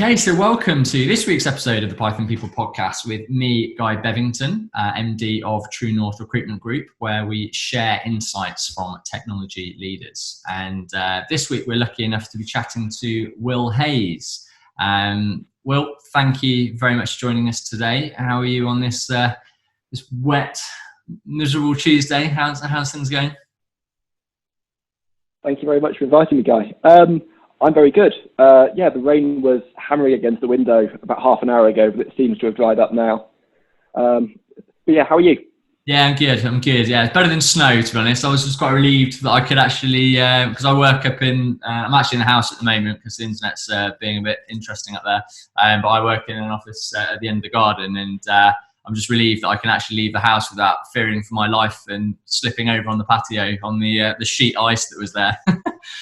Okay, so welcome to this week's episode of the Python People podcast with me, Guy Bevington, MD of True North Recruitment Group, where we share insights from technology leaders. And this week we're lucky enough to be chatting to Will Hayes. Will, thank you very much for joining us today. How are you on this wet, miserable Tuesday? How's things going? Thank you very much for inviting me, Guy. I'm very good. The rain was hammering against the window about half an hour ago, but it seems to have dried up now. How are you? Yeah, I'm good. Yeah, it's better than snow, to be honest. I was just quite relieved that I could actually, because I work up I'm actually in the house at the moment because the internet's being a bit interesting up there. But I work in an office at the end of the garden, and I'm just relieved that I can actually leave the house without fearing for my life and slipping over on the patio on the sheet ice that was there.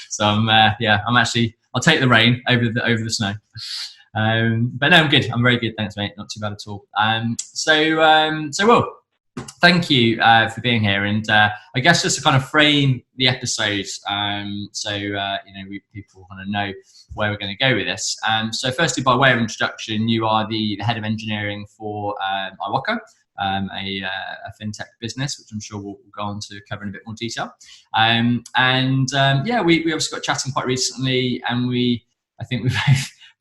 So I'll take the rain over the snow. But no, I'm good. I'm very good. Thanks, mate. Not too bad at all. So Will, thank you for being here. And I guess just to kind of frame the episode, people want to know where we're going to go with this. So firstly, by way of introduction, you are the head of engineering for Iwoca, a fintech business, which I'm sure we'll go on to cover in a bit more detail. We obviously got chatting quite recently, and I think we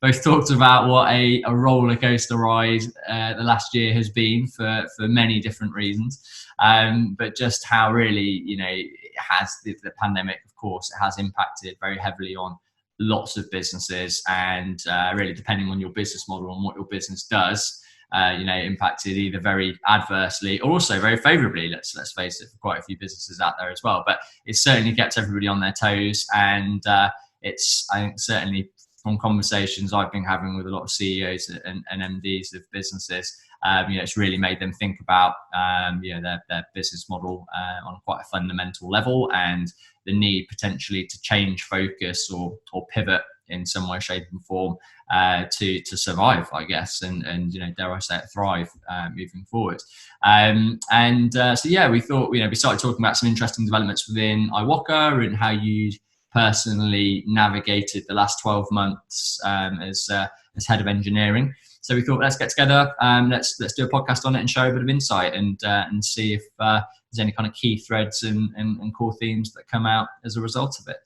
both talked about what a roller coaster ride the last year has been for many different reasons, but just how really it has the pandemic. Of course, it has impacted very heavily on lots of businesses, and really depending on your business model and what your business does. Impacted either very adversely or also very favourably. Let's face it, for quite a few businesses out there as well. But it certainly gets everybody on their toes, and I think certainly from conversations I've been having with a lot of CEOs and MDs of businesses, it's really made them think about their business model on quite a fundamental level, and the need potentially to change focus or pivot in some way, shape and form to survive, I guess, and dare I say it, thrive moving forward. We thought, we started talking about some interesting developments within Iwoca and how you personally navigated the last 12 months as head of engineering. So we thought, let's get together, let's do a podcast on it and share a bit of insight and see if there's any kind of key threads and core themes that come out as a result of it.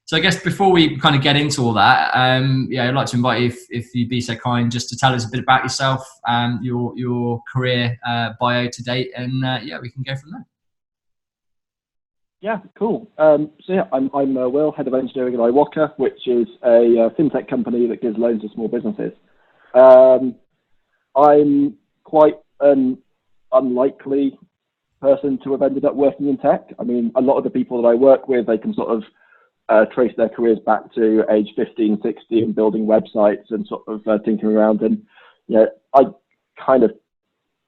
So I guess before we kind of get into all that, I'd like to invite you, if you'd be so kind, just to tell us a bit about yourself, your career bio to date, and we can go from there. Yeah, cool. I'm Will, head of engineering at Iwoca, which is a fintech company that gives loans to small businesses. I'm quite an unlikely person to have ended up working in tech. I mean, a lot of the people that I work with, they can sort of trace their careers back to age 15, 16 and building websites and sort of tinkering around. And, I kind of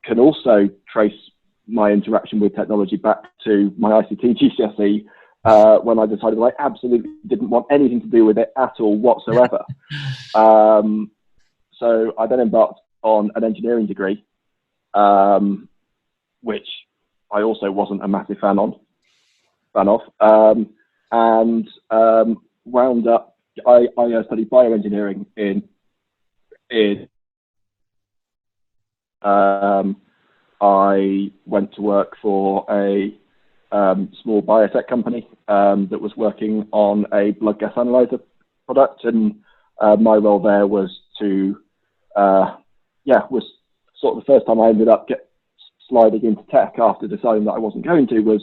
can also trace my interaction with technology back to my ICT GCSE when I decided I absolutely didn't want anything to do with it at all whatsoever. So I then embarked on an engineering degree, which I also wasn't a massive fan of. Wound up, I studied bioengineering I went to work for a small biotech company that was working on a blood gas analyzer product, and my role there was was sort of the first time I ended up sliding into tech after deciding that I wasn't going to, was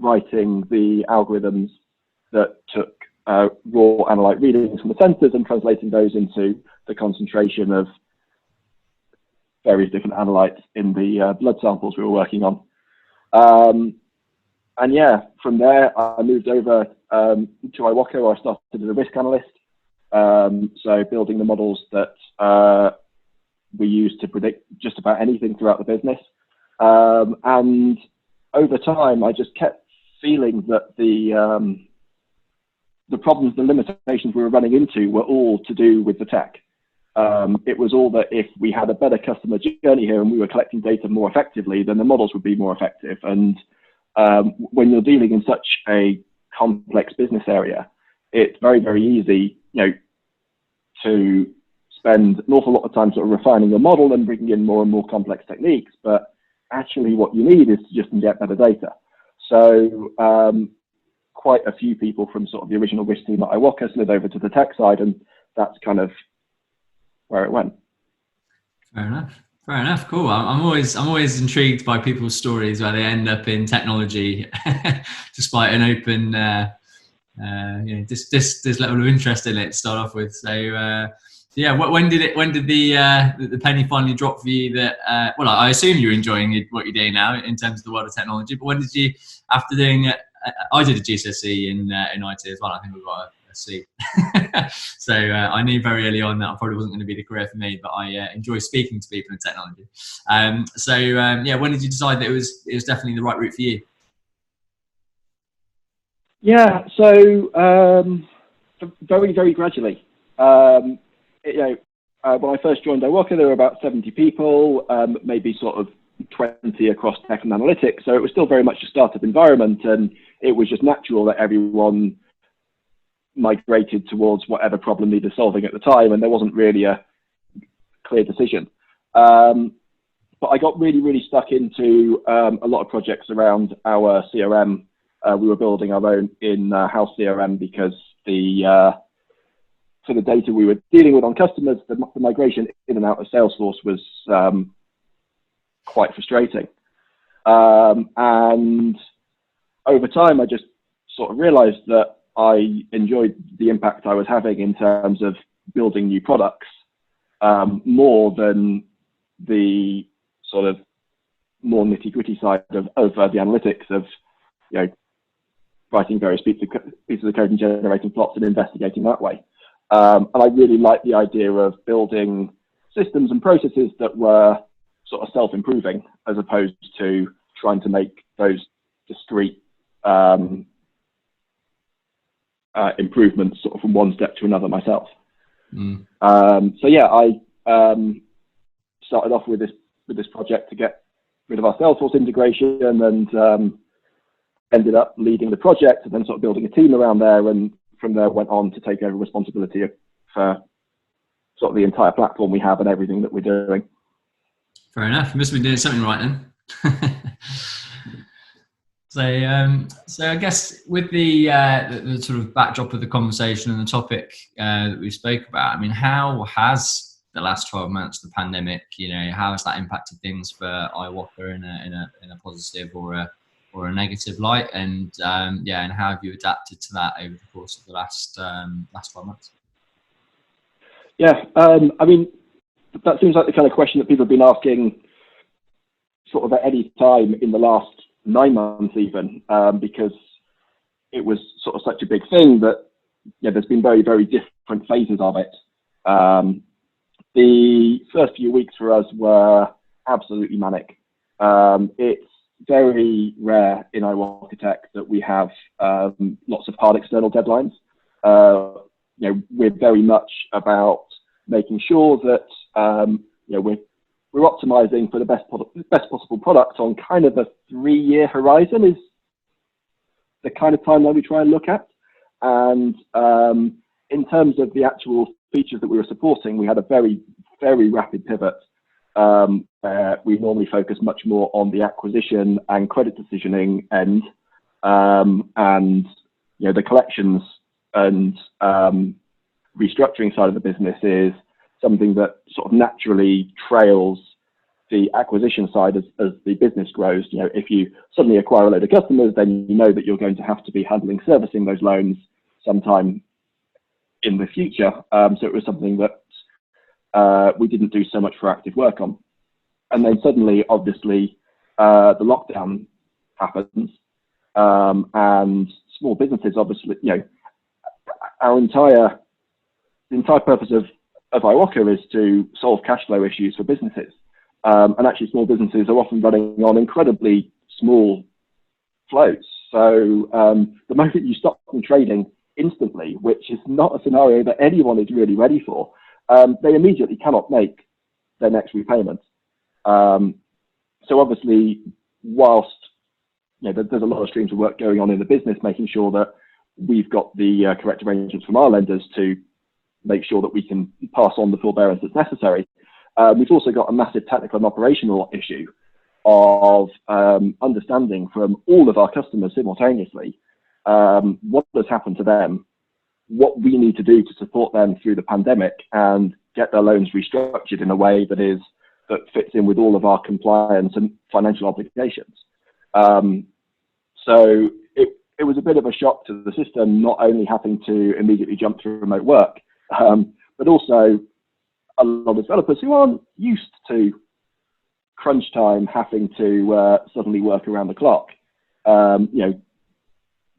writing the algorithms that took raw analyte readings from the sensors and translating those into the concentration of various different analytes in the blood samples we were working on. From there I moved over to Iwoca, where I started as a risk analyst. So building the models that we use to predict just about anything throughout the business. And over time, I just kept feeling that the problems, the limitations we were running into were all to do with the tech. It was all that if we had a better customer journey here and we were collecting data more effectively, then the models would be more effective. And when you're dealing in such a complex business area, it's very, very easy. to spend an awful lot of time sort of refining your model and bringing in more and more complex techniques, but actually what you need is to just get better data. So quite a few people from sort of the original risk team at Iwoca slid over to the tech side, and that's kind of where it went. Fair enough. Fair enough. Cool. I'm always intrigued by people's stories where they end up in technology, despite an open, this level of interest in it to start off with. So, yeah. When did the penny finally drop for you that? Well, I assume you're enjoying what you're doing now in terms of the world of technology. But when did you, after doing, I did a GCSE in IT as well. I think we got a C. So I knew very early on that I probably wasn't going to be the career for me, but I enjoy speaking to people in technology. When did you decide that it was definitely the right route for you? Yeah, so very, very gradually. When I first joined Iwoca, there were about 70 people, maybe sort of 20 across tech and analytics. So it was still very much a startup environment, and it was just natural that everyone migrated towards whatever problem needed solving at the time, and there wasn't really a clear decision. But I got really, really stuck into a lot of projects around our CRM. We were building our own in-house CRM because for the data we were dealing with on customers, the migration in and out of Salesforce was quite frustrating. And over time, I just sort of realized that I enjoyed the impact I was having in terms of building new products more than the sort of more nitty-gritty side of the analytics of, writing various pieces of code and generating plots and investigating that way. And I really liked the idea of building systems and processes that were sort of self-improving as opposed to trying to make those discrete improvements sort of from one step to another myself. I started off with this project to get rid of our Salesforce integration, and ended up leading the project and then sort of building a team around there, and from there went on to take over responsibility for sort of the entire platform we have and everything that we're doing. Fair enough. You must have been doing something right then. So I guess with the sort of backdrop of the conversation and the topic that we spoke about, I mean, how has the last 12 months, the pandemic, how has that impacted things for Iwoca in a positive or a negative light? And and how have you adapted to that over the course of the last 12 months? Yeah, I mean, that seems like the kind of question that people have been asking sort of at any time in the last 9 months even, because it was sort of such a big thing that there's been very, very different phases of it. The first few weeks for us were absolutely manic. It's very rare in Iwoca Tech that we have lots of hard external deadlines. We're very much about making sure that we're optimizing for the best possible product on kind of a 3-year horizon is the kind of timeline we try and look at. And in terms of the actual features that we were supporting, we had a very, very rapid pivot. We normally focus much more on the acquisition and credit decisioning end, and the collections and restructuring side of the business is something that sort of naturally trails the acquisition side as the business grows. If you suddenly acquire a load of customers, then you know that you're going to have to be handling servicing those loans sometime in the future. So it was something that we didn't do so much proactive work on. And then suddenly, obviously, the lockdown happens, and small businesses, obviously, the entire purpose of Iwoca is to solve cash flow issues for businesses. And actually, small businesses are often running on incredibly small floats. So the moment you stop them trading instantly, which is not a scenario that anyone is really ready for, they immediately cannot make their next repayment. So obviously, whilst there's a lot of streams of work going on in the business, making sure that we've got the correct arrangements from our lenders to make sure that we can pass on the forbearance that's necessary. We've also got a massive technical and operational issue of understanding from all of our customers simultaneously what has happened to them, what we need to do to support them through the pandemic and get their loans restructured in a way that fits in with all of our compliance and financial obligations. So it was a bit of a shock to the system, not only having to immediately jump to remote work, but also a lot of developers who aren't used to crunch time having to suddenly work around the clock.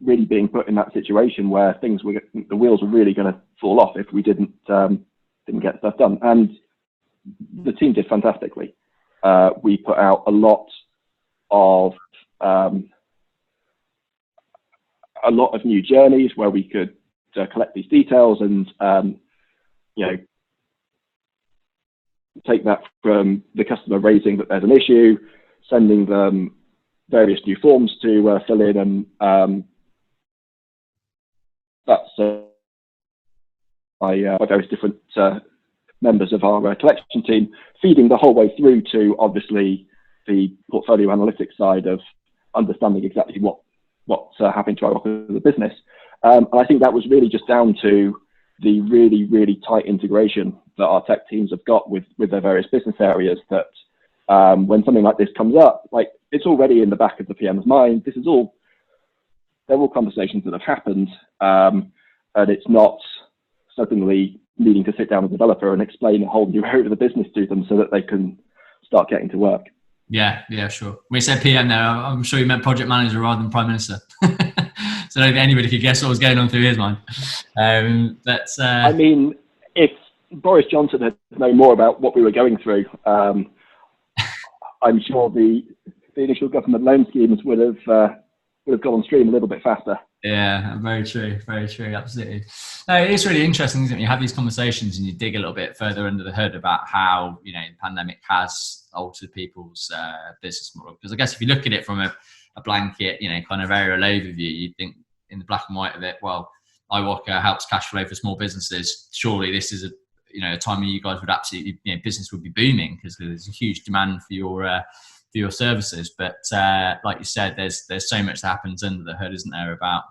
Really being put in that situation where the wheels were really going to fall off if we didn't get stuff done. And the team did fantastically. We put out a lot of new journeys where we could collect these details and take that from the customer raising that there's an issue, sending them various new forms to fill in, and that's by various different members of our collection team, feeding the whole way through to obviously the portfolio analytics side of understanding exactly what's happening to Iwoca as a business. And I think that was really just down to the really, really tight integration that our tech teams have got with their various business areas, that when something like this comes up, like, it's already in the back of the PM's mind. They're all conversations that have happened, and it's not suddenly needing to sit down with a developer and explain a whole new area of the business to them so that they can start getting to work. Yeah, sure. When you said PM there, I'm sure you meant project manager rather than prime minister. So I don't think anybody could guess what was going on through his mind. I mean, if Boris Johnson had known more about what we were going through, I'm sure the initial government loan schemes would have gone on stream a little bit faster. Yeah, very true, absolutely. No, it's really interesting, isn't it? You have these conversations and you dig a little bit further under the hood about how, the pandemic has altered people's business model. Because I guess if you look at it from a blanket, kind of aerial overview, you'd think in the black and white of it, well, Iwoca helps cash flow for small businesses. Surely this is a time when you guys would absolutely, business would be booming because there's a huge demand for your services. But like you said, there's so much that happens under the hood, isn't there, about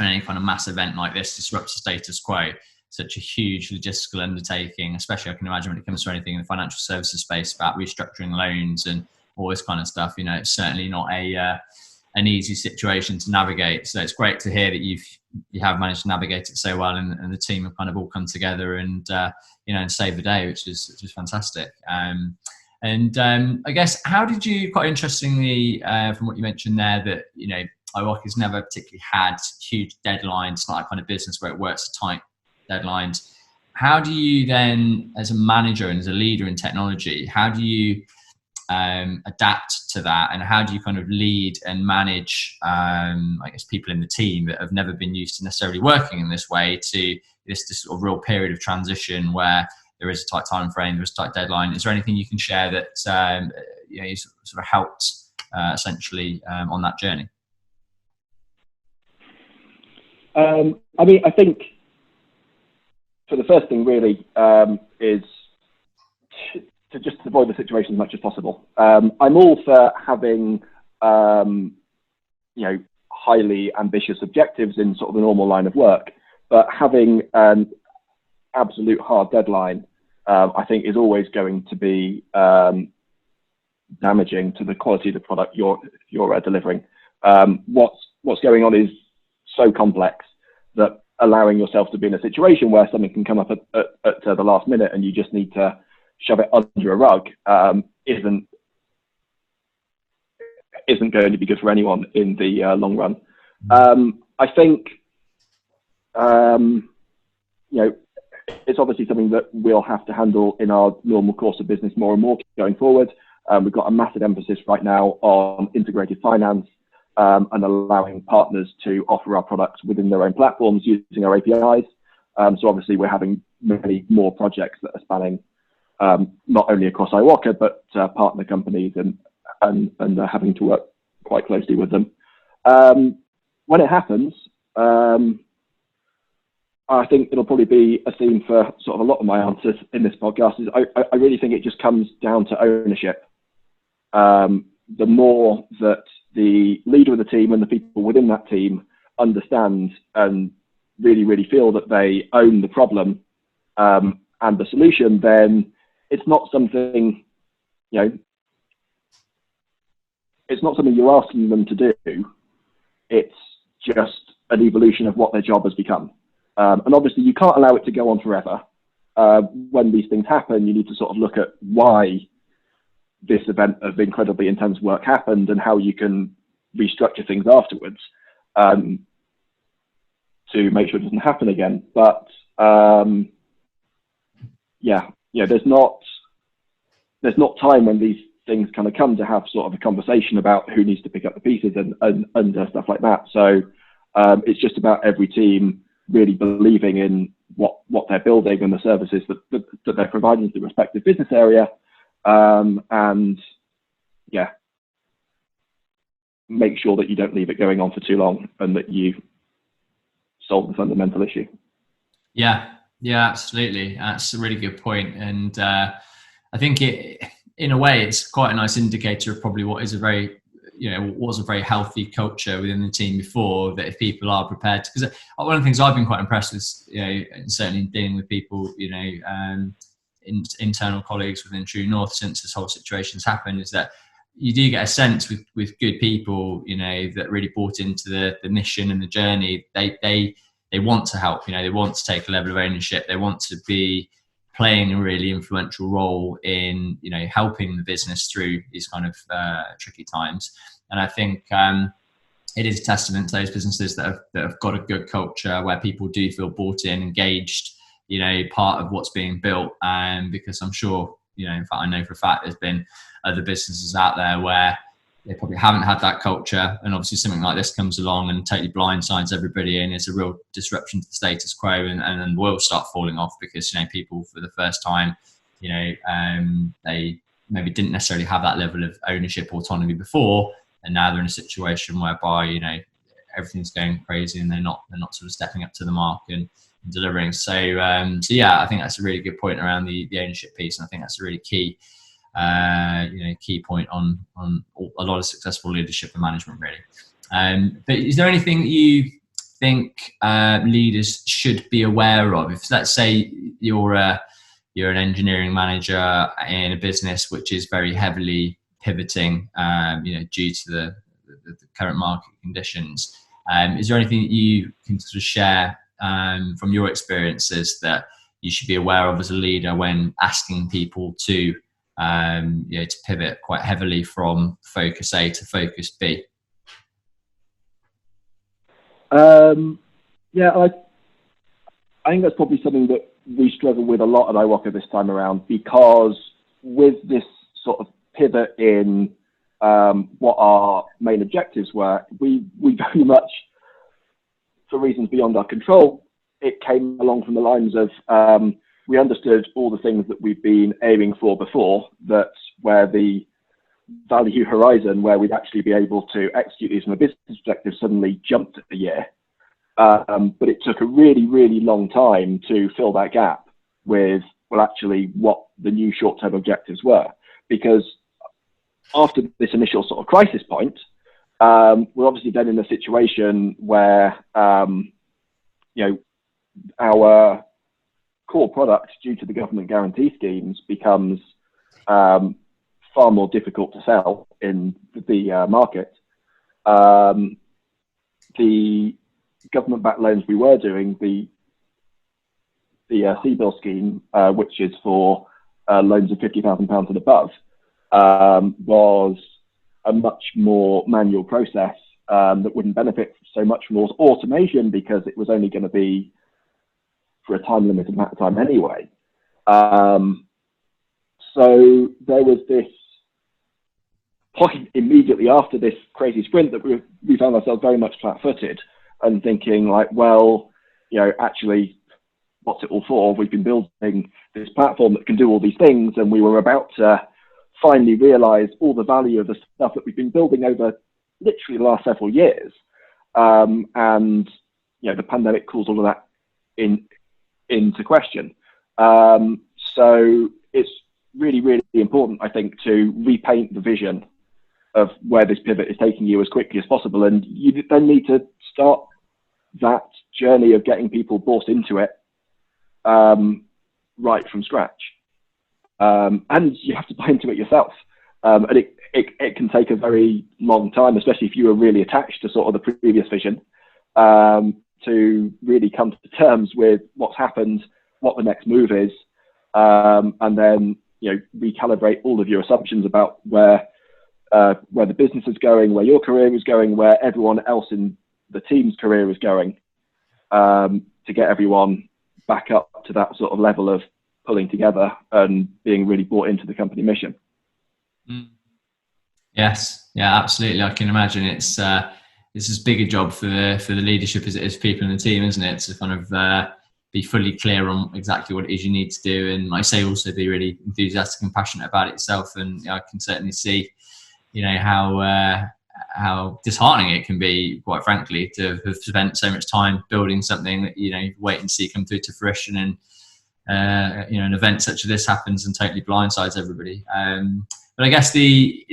any kind of mass event like this disrupts the status quo. Such a huge logistical undertaking, especially I can imagine when it comes to anything in the financial services space about restructuring loans and all this kind of stuff. It's certainly not an easy situation to navigate. So it's great to hear that you have managed to navigate it so well, and the team have kind of all come together and and save the day, which is fantastic. And I guess, how did you, quite interestingly, from what you mentioned there, that Iwoca's never particularly had huge deadlines. It's not a kind of business where it works to tight deadlines. How do you then, as a manager and as a leader in technology, how do you adapt to that, and how do you kind of lead and manage people in the team that have never been used to necessarily working in this way to this sort of real period of transition where there is a tight time frame, there's a tight deadline? Is there anything you can share that you sort of helped essentially on that journey? I think for the first thing really is to just avoid the situation as much as possible. I'm all for having highly ambitious objectives in sort of the normal line of work, but having an absolute hard deadline I think is always going to be damaging to the quality of the product you're delivering. What's going on is so complex that allowing yourself to be in a situation where something can come up at the last minute and you just need to shove it under a rug isn't going to be good for anyone in the long run. I think it's obviously something that we'll have to handle in our normal course of business more and more going forward. We've got a massive emphasis right now on integrated finance and allowing partners to offer our products within their own platforms using our APIs. So obviously we're having many more projects that are spanning not only across Iwoca, but partner companies and having to work quite closely with them. When it happens, I think it'll probably be a theme for sort of a lot of my answers in this podcast, is I really think it just comes down to ownership. The more that the leader of the team and the people within that team understand and really, really feel that they own the problem and the solution, then it's not something, it's not something you're asking them to do. It's just an evolution of what their job has become. And obviously you can't allow it to go on forever. When these things happen, you need to sort of look at why this event of incredibly intense work happened and how you can restructure things afterwards to make sure it doesn't happen again. But there's not time when these things kind of come to have sort of a conversation about who needs to pick up the pieces and stuff like that. So it's just about every team really believing in what they're building and the services that they're providing to the respective business area, make sure that you don't leave it going on for too long and that you solve the fundamental issue. Yeah, absolutely. That's a really good point. And I think in a way, it's quite a nice indicator of probably what is a very was a very healthy culture within the team before, that if people are prepared to, because one of the things I've been quite impressed with, certainly dealing with people, internal colleagues within True North since this whole situation's happened, is that you do get a sense with good people, that really bought into the mission and the journey. They want to help, they want to take a level of ownership. They want to be playing a really influential role in, helping the business through these kind of tricky times. And I think it is a testament to those businesses that have got a good culture where people do feel bought in, engaged, part of what's being built. Because I'm sure, in fact, I know for a fact there's been other businesses out there where they probably haven't had that culture, and obviously something like this comes along and totally blindsides everybody, and it's a real disruption to the status quo, and then will start falling off because people for the first time, they maybe didn't necessarily have that level of ownership, autonomy before, and now they're in a situation whereby everything's going crazy and they're not sort of stepping up to the mark and delivering. So I think that's a really good point around the ownership piece, and I think that's a really key point on a lot of successful leadership and management, really. But is there anything that you think leaders should be aware of? If, let's say, you're an engineering manager in a business which is very heavily pivoting, due to the current market conditions, is there anything that you can sort of share from your experiences that you should be aware of as a leader when asking people to to pivot quite heavily from focus A to focus B? I think that's probably something that we struggle with a lot at Iwoca this time around, because with this sort of pivot in what our main objectives were, we very much, for reasons beyond our control, it came along from the lines of we understood all the things that we've been aiming for before, that where the value horizon where we'd actually be able to execute these from a business perspective suddenly jumped a year. But it took a really, really long time to fill that gap with, well, actually what the new short-term objectives were. Because after this initial sort of crisis point, we're obviously then in a situation where, our core product, due to the government guarantee schemes, becomes far more difficult to sell in the market. The government-backed loans we were doing, the CBIL scheme, which is for loans of £50,000 and above, was a much more manual process that wouldn't benefit so much from automation, because it was only going to be for a time limited amount of time anyway. So there was this point immediately after this crazy sprint that we found ourselves very much flat-footed and thinking like, well, actually, what's it all for? We've been building this platform that can do all these things, and we were about to finally realize all the value of the stuff that we've been building over literally the last several years. And the pandemic caused all of that into question. So it's really, really important, I think, to repaint the vision of where this pivot is taking you as quickly as possible. And you then need to start that journey of getting people bought into it right from scratch. And you have to buy into it yourself. And it can take a very long time, especially if you are really attached to sort of the previous vision, to really come to terms with what's happened, what the next move is, and then, you know, recalibrate all of your assumptions about where the business is going, where your career is going, where everyone else in the team's career is going, to get everyone back up to that sort of level of pulling together and being really bought into the company mission. Yes, yeah, absolutely. I can imagine it's as big a job for the leadership as it is people in the team, isn't it? To kind of be fully clear on exactly what it is you need to do, and like I say, also be really enthusiastic and passionate about it yourself. And you know, I can certainly see, you know, how disheartening it can be, quite frankly, to have spent so much time building something that, you know, you wait and see come through to fruition, and you know, an event such as this happens and totally blindsides everybody. But I guess the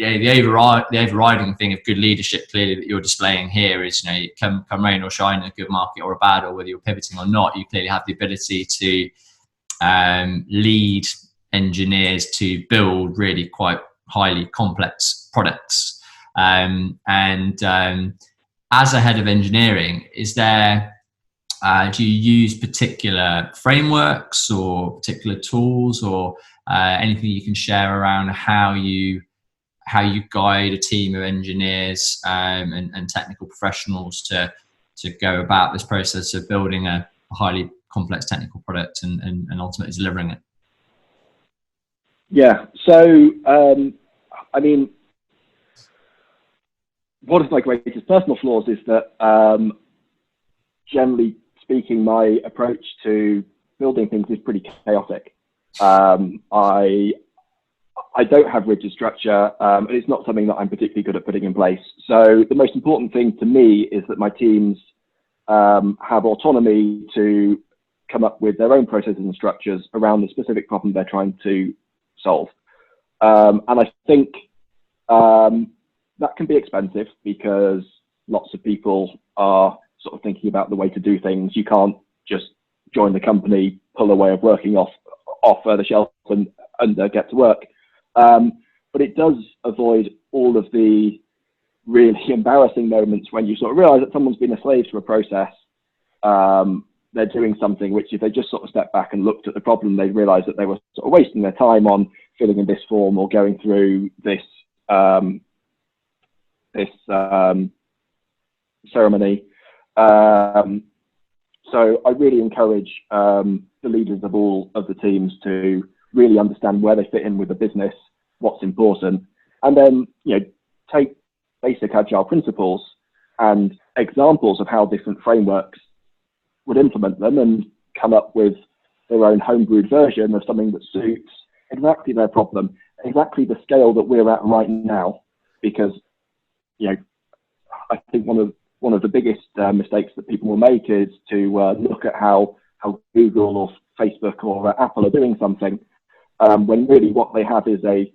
overriding thing of good leadership, clearly, that you're displaying here is, you know, come rain or shine in a good market or a bad, or whether you're pivoting or not, you clearly have the ability to lead engineers to build really quite highly complex products. And as a head of engineering, is there do you use particular frameworks or particular tools, or anything you can share around how you guide a team of engineers and technical professionals to go about this process of building a highly complex technical product and ultimately delivering it? Yeah. So, I mean, one of my greatest personal flaws is that, generally speaking, my approach to building things is pretty chaotic. I don't have rigid structure, and it's not something that I'm particularly good at putting in place. So the most important thing to me is that my teams have autonomy to come up with their own processes and structures around the specific problem they're trying to solve. And I think that can be expensive because lots of people are sort of thinking about the way to do things. You can't just join the company, pull a way of working off the shelf and get to work. But it does avoid all of the really embarrassing moments when you sort of realize that someone's been a slave to a process. They're doing something which, if they just sort of stepped back and looked at the problem, they'd realize that they were sort of wasting their time on filling in this form or going through this ceremony. So I really encourage the leaders of all of the teams to really understand where they fit in with the business, what's important, and then, you know, take basic agile principles and examples of how different frameworks would implement them and come up with their own homebrewed version of something that suits exactly their problem, exactly the scale that we're at right now. Because, you know, I think one of the biggest mistakes that people will make is to look at how Google or Facebook or Apple are doing something, when really what they have is a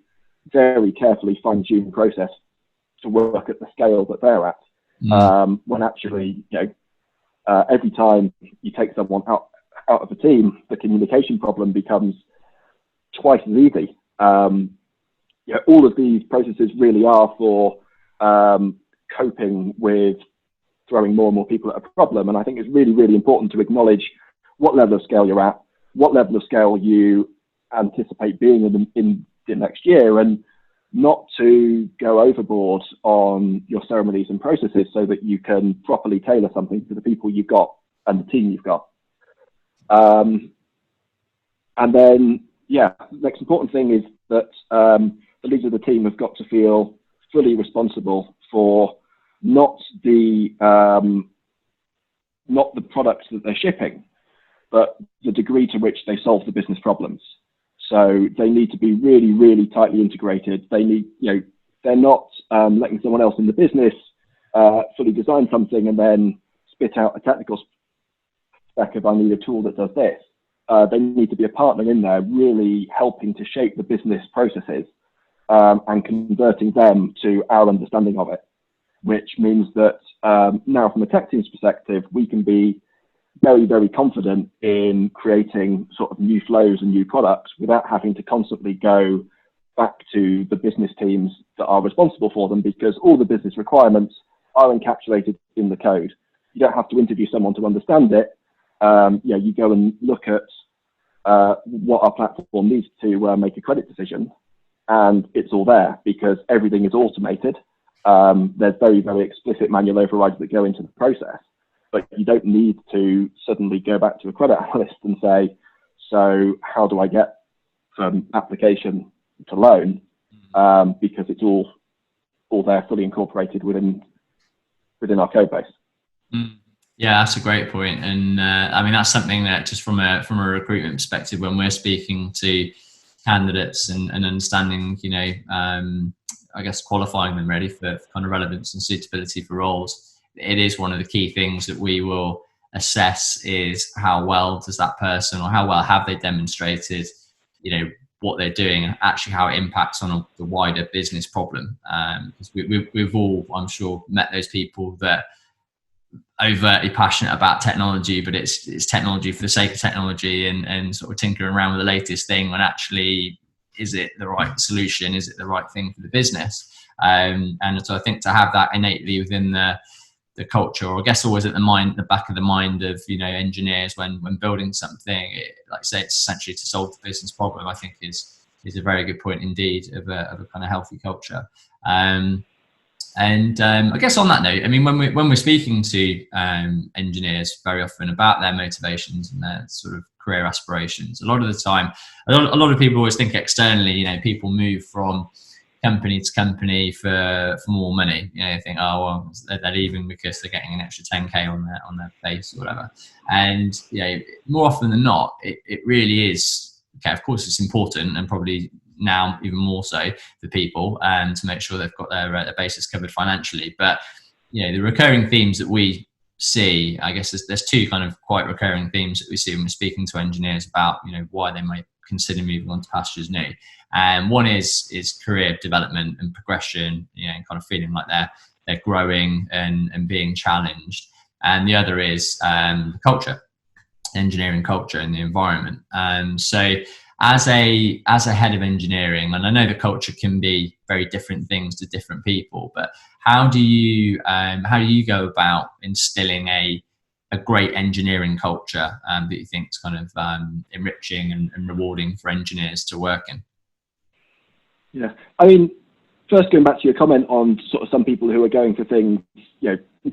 very carefully fine-tuned process to work at the scale that they're at. When actually, you know, every time you take someone out of a team, the communication problem becomes twice as easy. You know, all of these processes really are for coping with throwing more and more people at a problem. And I think it's really, really important to acknowledge what level of scale you're at, what level of scale you anticipate being in the next year, and not to go overboard on your ceremonies and processes so that you can properly tailor something to the people you've got and the team you've got. And then, yeah, the next important thing is that the leaders of the team have got to feel fully responsible for not the products that they're shipping, but the degree to which they solve the business problems. So they need to be really, really tightly integrated. They need, you know, they're not letting someone else in the business fully design something and then spit out a technical spec of I need a tool that does this. They need to be a partner in there, really helping to shape the business processes and converting them to our understanding of it, which means that now from a tech team's perspective, we can be very, very confident in creating sort of new flows and new products without having to constantly go back to the business teams that are responsible for them, because all the business requirements are encapsulated in the code. You don't have to interview someone to understand it. You go and look at what our platform needs to make a credit decision, and it's all there because everything is automated. There's very, very explicit manual overrides that go into the process, but you don't need to suddenly go back to a credit analyst and say, so how do I get from application to loan? Because it's all there, fully incorporated within our code base. Yeah, that's a great point. And I mean, that's something that just from a recruitment perspective, when we're speaking to candidates and understanding, I guess qualifying them ready for kind of relevance and suitability for roles, it is one of the key things that we will assess is how well does that person, or how well have they demonstrated, what they're doing and actually how it impacts on the wider business problem. Because we've all, I'm sure, met those people that overtly passionate about technology, but it's technology for the sake of technology and sort of tinkering around with the latest thing when actually, is it the right solution? Is it the right thing for the business? And so I think to have that innately within the culture, or I guess always at the back of the mind of engineers when building something, like I say, it's essentially to solve the business problem, I think is a very good point indeed of a kind of healthy culture. And I guess on that note, I mean, when we're speaking to engineers very often about their motivations and their sort of career aspirations, a lot of the time, a lot of people always think externally, people move from company to company for more money. They think, oh well, they're leaving because they're getting an extra 10k on their base or whatever. And more often than not, it really is okay. Of course, it's important, and probably now even more so for people to make sure they've got their bases covered financially. But the recurring themes that we see, I guess there's two kind of quite recurring themes that we see when we're speaking to engineers about why they might consider moving on to pastures new. And one is career development and progression, and kind of feeling like they're growing and being challenged. And the other is culture, engineering culture and the environment. So as a head of engineering, and I know the culture can be very different things to different people, but how do you go about instilling a great engineering culture that you think is kind of enriching and rewarding for engineers to work in? Yeah, I mean, first going back to your comment on sort of some people who are going for things,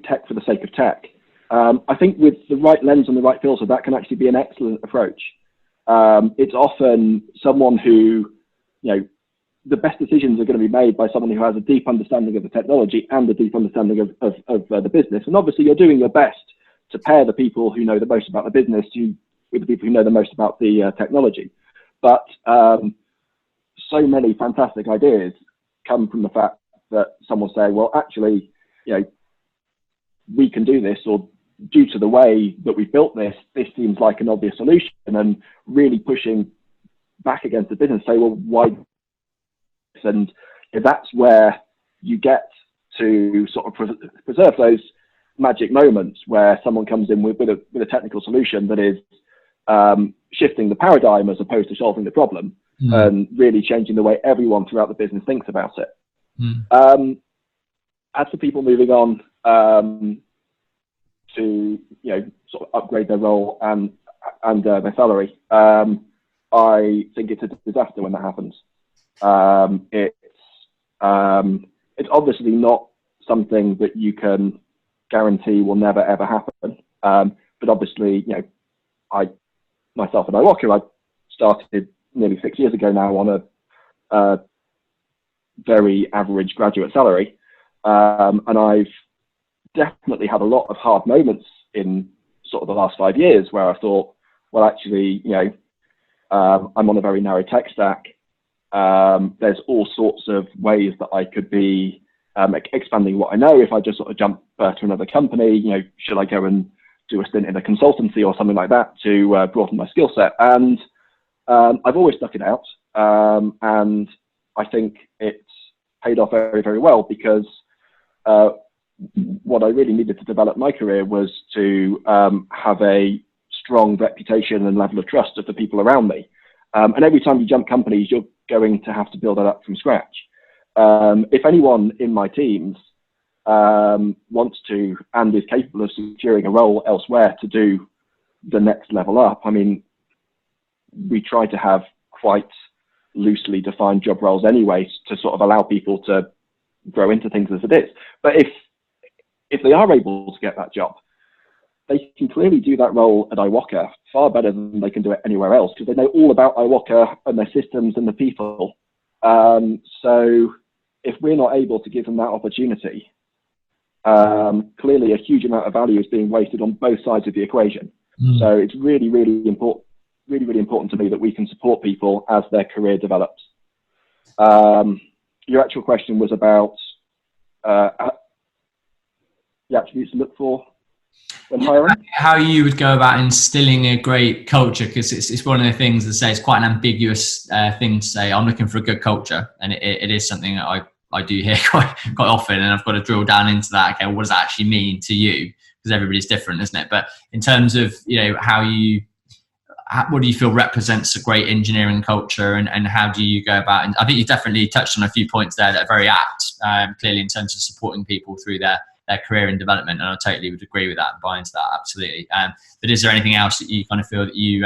tech for the sake of tech. I think with the right lens and the right filter, that can actually be an excellent approach. It's often someone who, the best decisions are going to be made by someone who has a deep understanding of the technology and a deep understanding of the business. And obviously you're doing your best to pair the people who know the most about the business with the people who know the most about the technology. But so many fantastic ideas come from the fact that someone say, well, actually, we can do this, or due to the way that we've built this seems like an obvious solution, and really pushing back against the business, say, well, why? And that's where you get to sort of preserve those magic moments where someone comes in with a technical solution that is shifting the paradigm as opposed to solving the problem, and really changing the way everyone throughout the business thinks about it. As for people moving on to sort of upgrade their role and their salary, I think it's a disaster when that happens. It's obviously not something that you can guarantee will never ever happen. But obviously, myself and Iwoca, I started nearly 6 years ago now on a very average graduate salary, and I've definitely had a lot of hard moments in sort of the last 5 years where I thought, well, actually, I'm on a very narrow tech stack. There's all sorts of ways that I could be expanding what I know if I just sort of jump to another company. Should I go and do a stint in a consultancy or something like that to broaden my skill set. And I've always stuck it out. And I think it's paid off very, very well, because what I really needed to develop my career was to have a strong reputation and level of trust of the people around me. And every time you jump companies, you're going to have to build that up from scratch. If anyone in my teams wants to and is capable of securing a role elsewhere to do the next level up, I mean, we try to have quite loosely defined job roles anyway, to sort of allow people to grow into things as it is. But if they are able to get that job, they can clearly do that role at Iwoca far better than they can do it anywhere else, because they know all about Iwoca and their systems and the people. So if we're not able to give them that opportunity, clearly a huge amount of value is being wasted on both sides of the equation. So it's really, really important. Really, really important to me that we can support people as their career develops. Your actual question was about the attributes to look for when hiring. How you would go about instilling a great culture, because it's one of the things that say it's quite an ambiguous thing to say, I'm looking for a good culture. And it is something that I do hear quite often, and I've got to drill down into that. Okay, what does that actually mean to you? Because everybody's different, isn't it? But in terms of, what do you feel represents a great engineering culture, and how do you go about? And I think you definitely touched on a few points there that are very apt, clearly in terms of supporting people through their career and development. And I totally would agree with that and buy into that, absolutely. But is there anything else that you kind of feel that you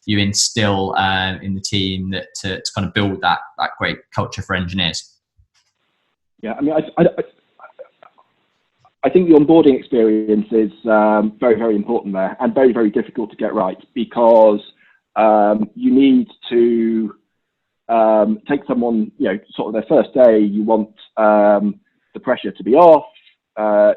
instill in the team that to kind of build that great culture for engineers? Yeah, I mean, I think the onboarding experience is very, very important there, and very, very difficult to get right, because you need to take someone, sort of their first day, you want the pressure to be off,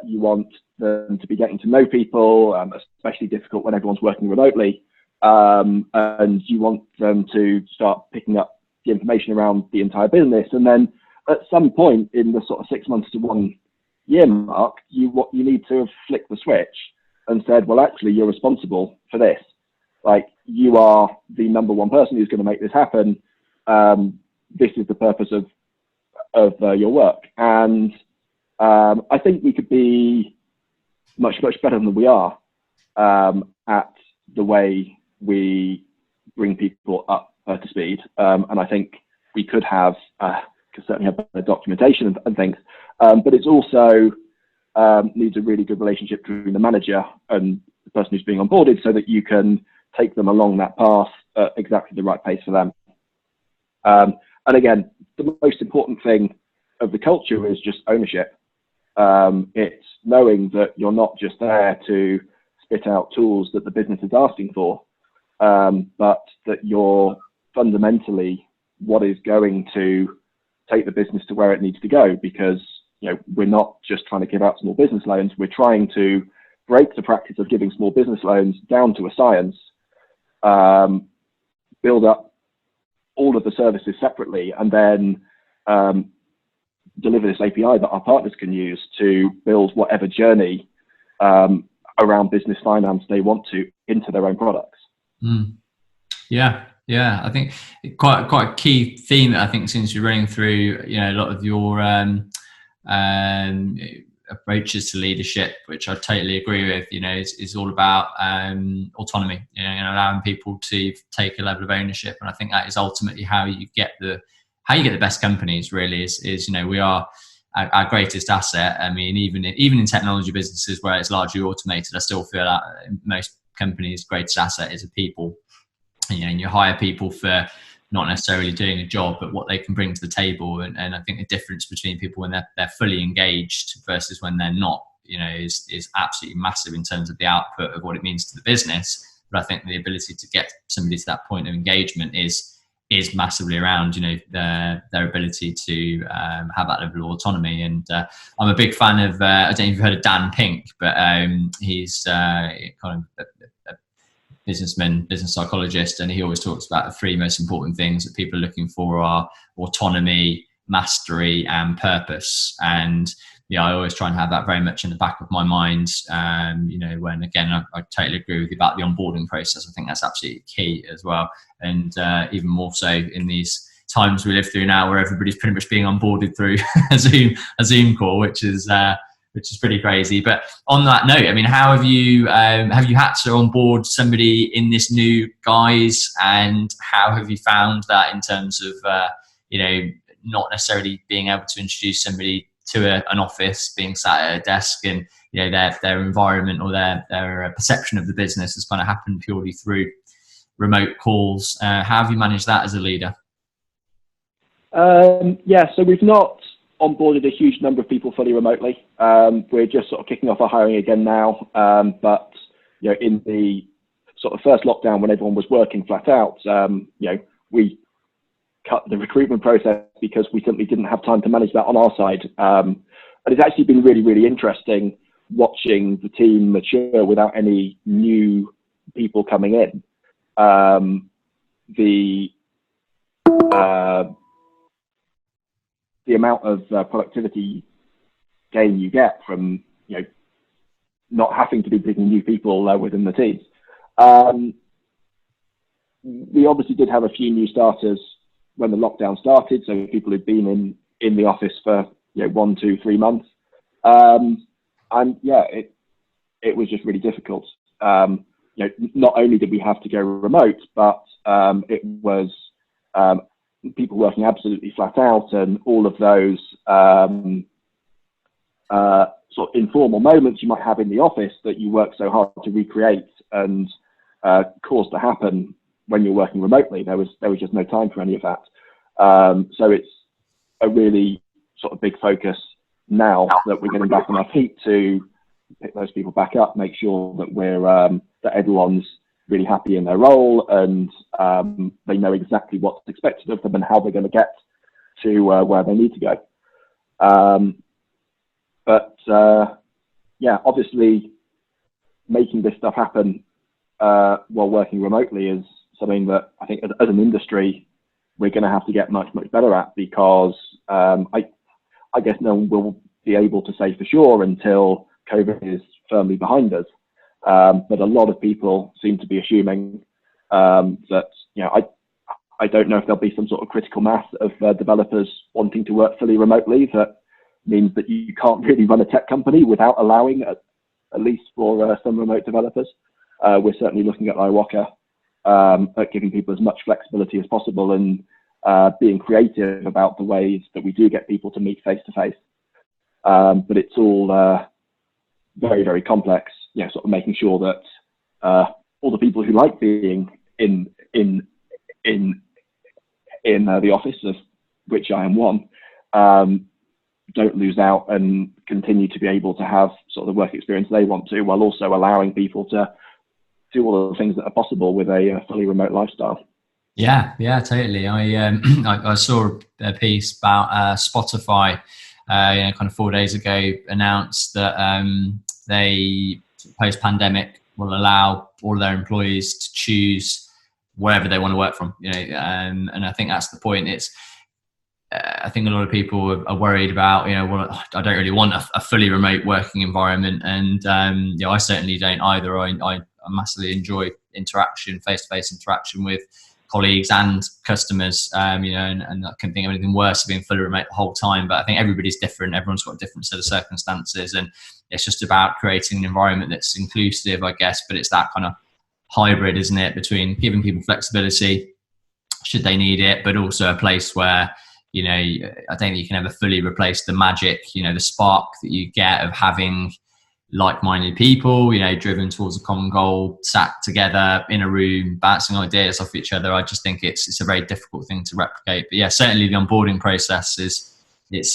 you want them to be getting to know people, especially difficult when everyone's working remotely, and you want them to start picking up the information around the entire business. And then at some point in the sort of 6 months to 1 year mark, you need to have flicked the switch and said, well, actually, you're responsible for this. Like, you are the number one person who's going to make this happen. This is the purpose of your work. And I think we could be much, much better than we are at the way we bring people up to speed. And I think we could certainly have better documentation and things. But it's also needs a really good relationship between the manager and the person who's being onboarded, so that you can take them along that path at exactly the right pace for them. And again, the most important thing of the culture is just ownership. It's knowing that you're not just there to spit out tools that the business is asking for, but that you're fundamentally what is going to take the business to where it needs to go. Because we're not just trying to give out small business loans. We're trying to break the practice of giving small business loans down to a science, build up all of the services separately, and then deliver this API that our partners can use to build whatever journey around business finance they want to into their own products. Yeah, I think quite a key theme that I think seems to be running through, a lot of your approaches to leadership, which I totally agree with, is all about autonomy, allowing people to take a level of ownership. And I think that is ultimately how you get the best companies, really, is we are our greatest asset. I mean, even in technology businesses where it's largely automated, I still feel that most companies' greatest asset is a people. And you hire people for not necessarily doing a job, but what they can bring to the table. And I think the difference between people when they're fully engaged versus when they're not, is absolutely massive in terms of the output of what it means to the business. But I think the ability to get somebody to that point of engagement is massively around, their ability to have that level of autonomy. And I'm a big fan of, I don't know if you've heard of Dan Pink, but he's kind of a businessman, business psychologist, and he always talks about the three most important things that people are looking for are autonomy, mastery, and purpose. And I always try and have that very much in the back of my mind. When again, I totally agree with you about the onboarding process. I think that's absolutely key as well, and even more so in these times we live through now, where everybody's pretty much being onboarded through a Zoom call, which is pretty crazy. But on that note, I mean, how have you had to onboard somebody in this new guise, and how have you found that in terms of not necessarily being able to introduce somebody to an office, being sat at a desk, and their environment or their perception of the business has kind of happened purely through remote calls. How have you managed that as a leader? So we've not onboarded a huge number of people fully remotely. We're just sort of kicking off our hiring again now. But in the sort of first lockdown, when everyone was working flat out, we cut the recruitment process because we simply didn't have time to manage that on our side. And it's actually been really, really interesting watching the team mature without any new people coming in. The amount of productivity gain you get from not having to be bringing new people within the teams. We obviously did have a few new starters when the lockdown started, so people who'd been in the office for 1, 2, 3 months, and it was just really difficult. Not only did we have to go remote, but it was people working absolutely flat out, and all of those sort of informal moments you might have in the office that you work so hard to recreate and cause to happen when you're working remotely. There was just no time for any of that. So it's a really sort of big focus now that we're getting back on our feet to pick those people back up, make sure that that everyone's really happy in their role, and they know exactly what's expected of them and how they're going to get to where they need to go. Obviously making this stuff happen while working remotely is something that I think as an industry we're going to have to get much, much better at, because I guess no one will be able to say for sure until COVID is firmly behind us. But a lot of people seem to be assuming that, I don't know if there'll be some sort of critical mass of developers wanting to work fully remotely. That means that you can't really run a tech company without allowing, at least for some remote developers. We're certainly looking at Iwoca at giving people as much flexibility as possible, and being creative about the ways that we do get people to meet face to face. But it's all very, very complex. Sort of making sure that all the people who like being in the office, of which I am one, don't lose out and continue to be able to have sort of the work experience they want to, while also allowing people to do all of the things that are possible with a fully remote lifestyle. Yeah, totally. I saw a piece about Spotify, kind of 4 days ago, announced that they, post-pandemic, will allow all of their employees to choose wherever they want to work from. And I think that's the point. I think a lot of people are worried about, I don't really want a fully remote working environment, and I certainly don't either. I massively enjoy interaction, face-to-face interaction with colleagues and customers, and I couldn't think of anything worse than being fully remote the whole time. But I think everybody's different. Everyone's got a different set of circumstances, and it's just about creating an environment that's inclusive, I guess. But it's that kind of hybrid, isn't it, between giving people flexibility should they need it, but also a place where, I don't think you can ever fully replace the magic, the spark that you get of having like-minded people, driven towards a common goal, sat together in a room, bouncing ideas off each other. I just think it's a very difficult thing to replicate. But certainly the onboarding process it's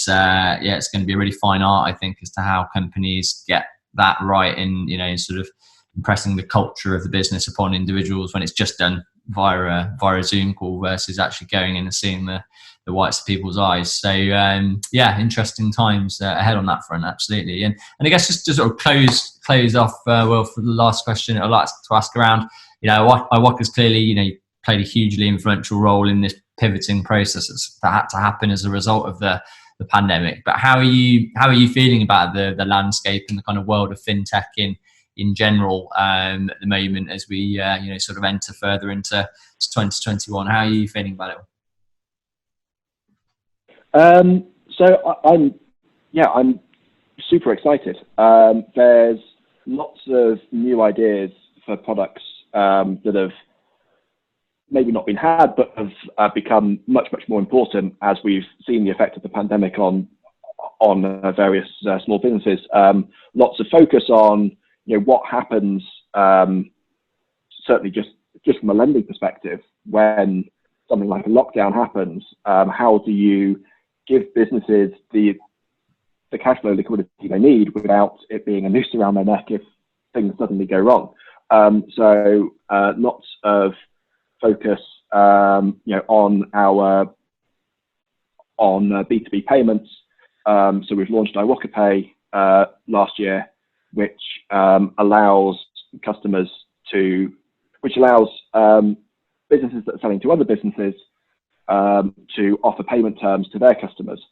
going to be a really fine art, I think, as to how companies get that right in sort of impressing the culture of the business upon individuals when it's just done via a Zoom call versus actually going in and seeing the whites of people's eyes. So interesting times ahead on that front, absolutely. And I guess just to sort of close off, for the last question I'd like to ask around, Iwoca's clearly played a hugely influential role in this pivoting process that had to happen as a result of the the pandemic. But how are you feeling about the landscape and the kind of world of fintech in general at the moment as we sort of enter further into 2021? How are you feeling about it? So I'm super excited. There's lots of new ideas for products that have maybe not been had, but have become much more important as we've seen the effect of the pandemic on various small businesses. Lots of focus on what happens, certainly just from a lending perspective, when something like a lockdown happens. How do you give businesses the cash flow liquidity they need without it being a noose around their neck if things suddenly go wrong? So lots of focus on B2B payments. So we've launched Iwoca Pay last year, which allows businesses that are selling to other businesses to offer payment terms to their customers.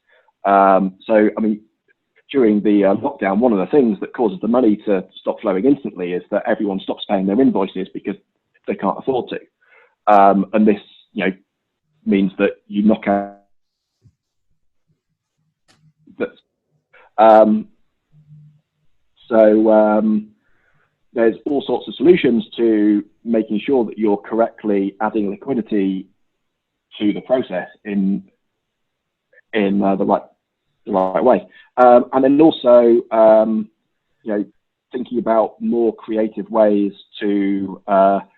So I mean, during the lockdown, one of the things that causes the money to stop flowing instantly is that everyone stops paying their invoices because they can't afford to. And this, means that you knock out that. There's all sorts of solutions to making sure that you're correctly adding liquidity to the process in the right way. And then also, thinking about more creative ways to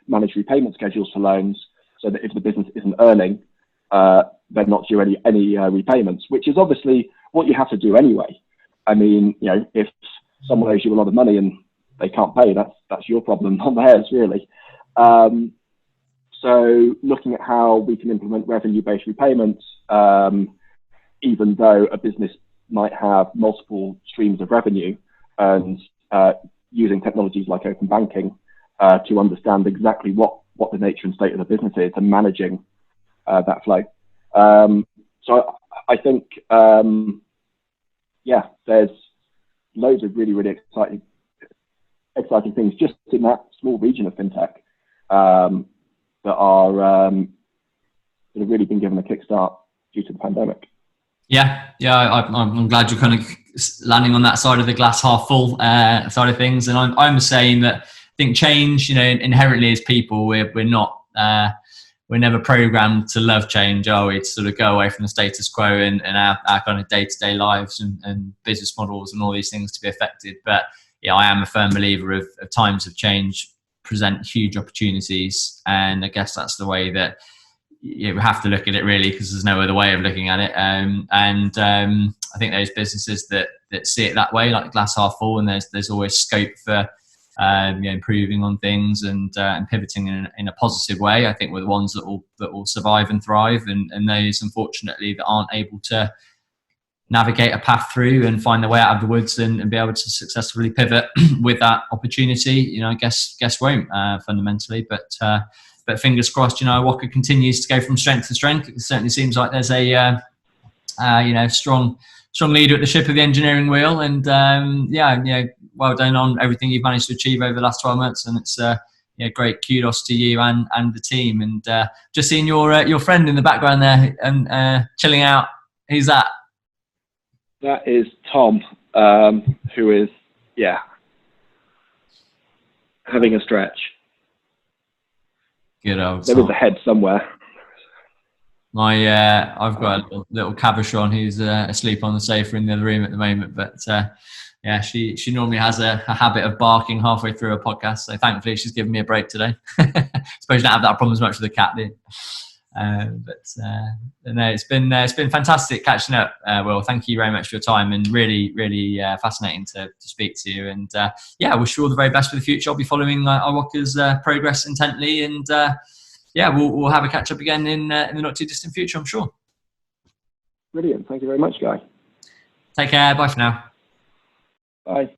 manage repayment schedules for loans, so that if the business isn't earning, they're not due any repayments, which is obviously what you have to do anyway. I mean, if someone owes you a lot of money and they can't pay, that's your problem, not theirs, really. So looking at how we can implement revenue-based repayments, even though a business might have multiple streams of revenue, and using technologies like open banking to understand exactly what the nature and state of the business is and managing that flow. So I think, there's loads of really exciting things just in that small region of fintech that have really been given a kickstart due to the pandemic. I'm glad you're kind of landing on that side of the glass half full side of things, and I'm the same. That I think change, inherently as people, we're not we're never programmed to love change, are we? To sort of go away from the status quo and our kind of day-to-day lives and business models and all these things to be affected. But I am a firm believer of times of change present huge opportunities, and I guess that's the way that we have to look at it, really, because there's no other way of looking at it. I think those businesses that see it that way, like glass half full, and there's always scope for improving on things and pivoting in a positive way, I think we're the ones that will survive and thrive, and those, unfortunately, that aren't able to navigate a path through and find their way out of the woods and be able to successfully pivot with that opportunity, I guess won't, fundamentally. But fingers crossed, Iwoca continues to go from strength to strength. It certainly seems like there's a strong leader at the ship of the engineering wheel, and well done on everything you've managed to achieve over the last 12 months, and it's great kudos to you and the team. And just seeing your friend in the background there and chilling out. Who's that? That is Tom, who is having a stretch. Good old There Tom. was a head somewhere. I've got a little cabochon who's asleep on the sofa in the other room at the moment, but she normally has a habit of barking halfway through a podcast, so thankfully she's given me a break today. Suppose you don't have that problem as much with the cat, do you? No, it's been fantastic catching up. Will, thank you very much for your time, and really fascinating to speak to you. And I wish you all the very best for the future. I'll be following Iwoca's progress intently, and we'll have a catch up again in the not too distant future, I'm sure. Brilliant. Thank you very much, Guy. Take care. Bye for now. Bye.